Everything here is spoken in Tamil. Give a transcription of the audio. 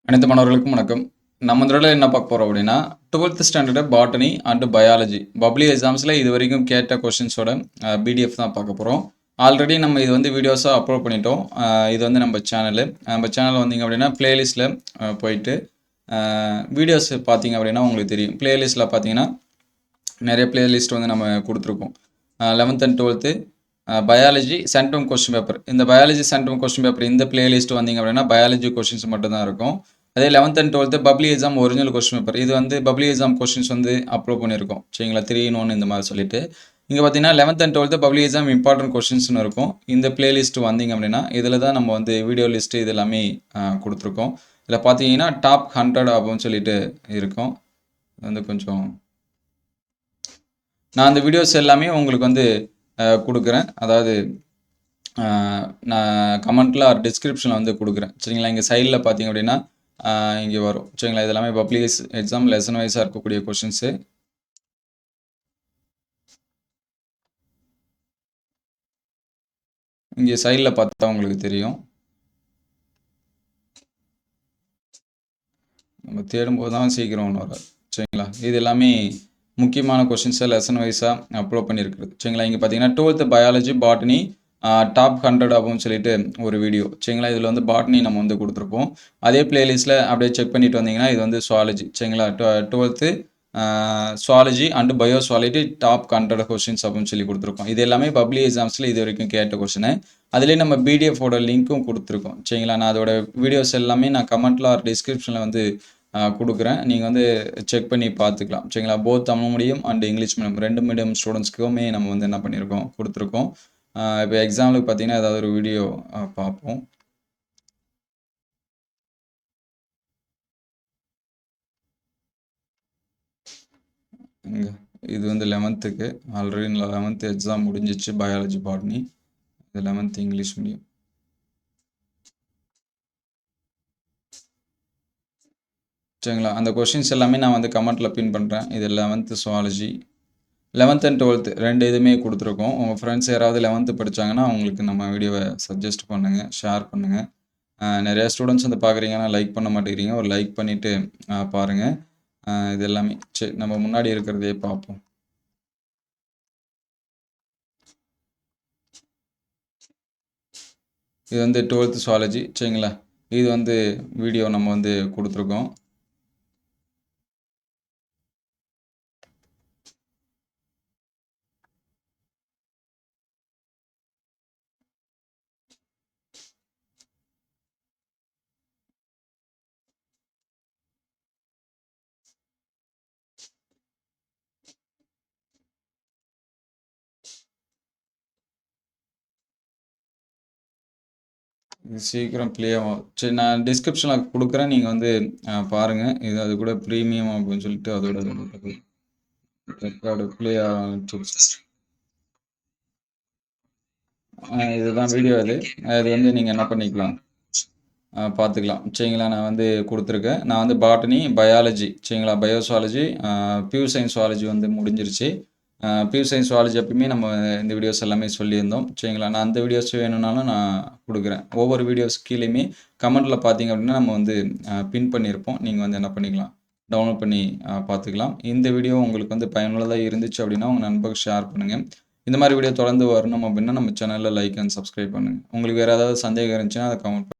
அனைத்து மாணவர்களுக்கும் வணக்கம். நம்ம இந்த தடவை என்ன பார்க்க போறோம் அப்படின்னா, 12th standard botany and biology public எக்ஸாம்ஸ்ல இதுவரைக்கும் கேட்ட கொஸ்டின்ஸோட பிடிஎஃப் தான் பார்க்க போறோம். ஆல்ரெடி நம்ம இது வந்து வீடியோஸா அப்லோட் பண்ணிட்டோம். இது வந்து நம்ம சேனல் வந்தீங்க அப்படின்னா பிளேலிஸ்ட்ல போயிட்டு வீடியோஸ் பார்த்தீங்க அப்படின்னா உங்களுக்கு தெரியும். பிளேலிஸ்ட்ல பார்த்தீங்கன்னா நிறைய பிளேலிஸ்ட் வந்து நம்ம கொடுத்துருக்கோம். 11th and 12th biology centum question paper. இந்த பயாலஜி சென்டம் கொஸ்டின் பேப்பர் இந்த பிளேலிஸ்ட் வந்தீங்க அப்படின்னா பயாலஜி கொஸ்டின்ஸ் மட்டும் தான் இருக்கும். அதே 11th and 12th public exam original question paper. இது வந்து பப்ளிக் எக்ஸாம் கொஸ்டின்ஸ் வந்து அப்லோட் பண்ணியிருக்கோம். சரிங்களா, 3 in 1 இந்த மாதிரி சொல்லிட்டு. இங்கே பார்த்தீங்கன்னா 11th and 12th public exam important கொஸ்டின்ஸ்னு இருக்கும். இந்த பிளேலிஸ்ட் வந்தீங்க அப்படின்னா இதில் தான் நம்ம வந்து வீடியோ லிஸ்ட்டு இது எல்லாமே கொடுத்துருக்கோம். இதில் பார்த்தீங்கன்னா டாப் 100 அப்படின்னு சொல்லிட்டு இருக்கும். வந்து கொஞ்சம் நான் அந்த வீடியோஸ் எல்லாமே உங்களுக்கு வந்து கொடுக்குறேன். அதாவது நான் கமெண்ட்டில் ஆர் டிஸ்கிரிப்ஷனில் வந்து கொடுக்குறேன். சரிங்களா, இங்கே சைடில் பார்த்தீங்க அப்படின்னா இங்கே வரும். சரிங்களா, இது எல்லாமே பப்ளிக் எக்ஸாம் லெசன் வைஸாக இருக்கக்கூடிய கொஷின்ஸு. இங்கே சைடில் பார்த்தா உங்களுக்கு தெரியும். நம்ம தேடும்போது தான் சீக்கிரம் ஒன்று வராது. சரிங்களா, இது எல்லாமே முக்கியமான கொஷின்ஸை லெசன் வைஸாக அப்லோட் பண்ணியிருக்குது. சரிங்களா, இங்கே பார்த்தீங்கன்னா 12th பயாலஜி பாட்டனி டாப் 100 அப்படின்னு சொல்லிட்டு ஒரு வீடியோ. சரிங்களா, இதில் வந்து பாட்னி நம்ம வந்து கொடுத்துருப்போம். அதே பிளேலிஸ்ட்டில் அப்படியே செக் பண்ணிட்டு வந்தீங்கன்னா இது வந்து சுவாலஜி. சரிங்களா, 12th zoology and பயோசுவாலஜி top 100 questions அப்படின்னு சொல்லி கொடுத்துருக்கோம். இது எல்லாமே பப்ளிக் எக்ஸாம்ஸில் இது வரைக்கும் கேட்ட கொஸ்டின். அதுலேயே நம்ம பிடிஎஃபோட லிங்க்கும் கொடுத்துருக்கோம். சரிங்களா, நான் அதோட வீடியோஸ் எல்லாமே நான் கமெண்ட்டில் ஆர் டிஸ்கிரிப்ஷனில் வந்து கொடுக்குறேன். நீங்கள் வந்து செக் பண்ணி பார்த்துக்கலாம். சரிங்களா, both Tamil medium and English medium 2 medium ஸ்டூடெண்ட்ஸ்க்குமே நம்ம வந்து என்ன பண்ணியிருக்கோம், கொடுத்துருக்கோம். இப்போ எக்ஸாம்பிளுக்கு பார்த்தீங்கன்னா ஏதாவது ஒரு வீடியோ பார்ப்போம். இது வந்து 11th ஆல்ரெடி 11th எக்ஸாம் முடிஞ்சிச்சு. Biology botany. இது 11th இங்கிலீஷ் மீடியம். சரிங்களா, அந்த கொஷின்ஸ் எல்லாமே நான் வந்து கமெண்ட்டில் பின் பண்ணுறேன். இது 11th zoology 11th and 12th ரெண்டு இதுவுமே கொடுத்துருக்கோம். உங்கள் ஃப்ரெண்ட்ஸ் யாராவது 11th படித்தாங்கன்னா அவங்களுக்கு நம்ம வீடியோவை சஜஸ்ட் பண்ணுங்கள், ஷேர் பண்ணுங்கள். நிறையா ஸ்டூடெண்ட்ஸ் வந்து பார்க்குறீங்கன்னா லைக் பண்ண மாட்டேங்கிறீங்க. ஒரு லைக் பண்ணிவிட்டு பாருங்கள். இது எல்லாமே சரி, நம்ம முன்னாடி இருக்கிறதே பார்ப்போம். இது வந்து 12th சுவாலஜி. சரிங்களா, இது வந்து வீடியோ நம்ம வந்து கொடுத்துருக்கோம். இது சீக்கிரம் ப்ளே ஆகும். சரி, நான் டிஸ்கிரிப்ஷனில் கொடுக்குறேன். நீங்கள் வந்து பாருங்கள். இது அது கூட ப்ரீமியம் அப்படின்னு சொல்லிட்டு அதோட ரெக்கார்டு ப்ளே டிப்ஸ். இதுதான் வீடியோ. அது வந்து நீங்கள் என்ன பண்ணிக்கலாம், பார்த்துக்கலாம். சரிங்களா, நான் வந்து கொடுத்துருக்கேன். நான் வந்து பாட்டனி பயாலஜி, சரிங்களா, பயோசுவாலஜி பியூ சயின்ஸ் சுவாலஜி வந்து முடிஞ்சிருச்சு. பியூ சயின்ஸ் சுவாலஜி எப்பயுமே நம்ம இந்த வீடியோஸ் எல்லாமே சொல்லியிருந்தோம். சரிங்களா, நான் அந்த வீடியோஸ் வேணும்னாலும் நான் கொடுக்குறேன். ஒவ்வொரு வீடியோஸ் கீழேயுமே கமெண்ட்டில் பார்த்தீங்க அப்படின்னா நம்ம வந்து பின் பண்ணியிருப்போம். நீங்கள் வந்து என்ன பண்ணிக்கலாம், டவுன்லோட் பண்ணி பார்த்துக்கலாம். இந்த வீடியோ உங்களுக்கு வந்து பயனுள்ளதாக இருந்துச்சு அப்படின்னா உங்கள் நண்பர்களுக்கு ஷேர் பண்ணுங்கள். இந்த மாதிரி வீடியோ தொடர்ந்து வரணும் அப்படின்னா நம்ம சேனலில் லைக் அண்ட் சப்ஸ்கிரைப் பண்ணுங்கள். உங்களுக்கு வேறு ஏதாவது சந்தேகம் இருந்துச்சுன்னா அதை கமெண்ட்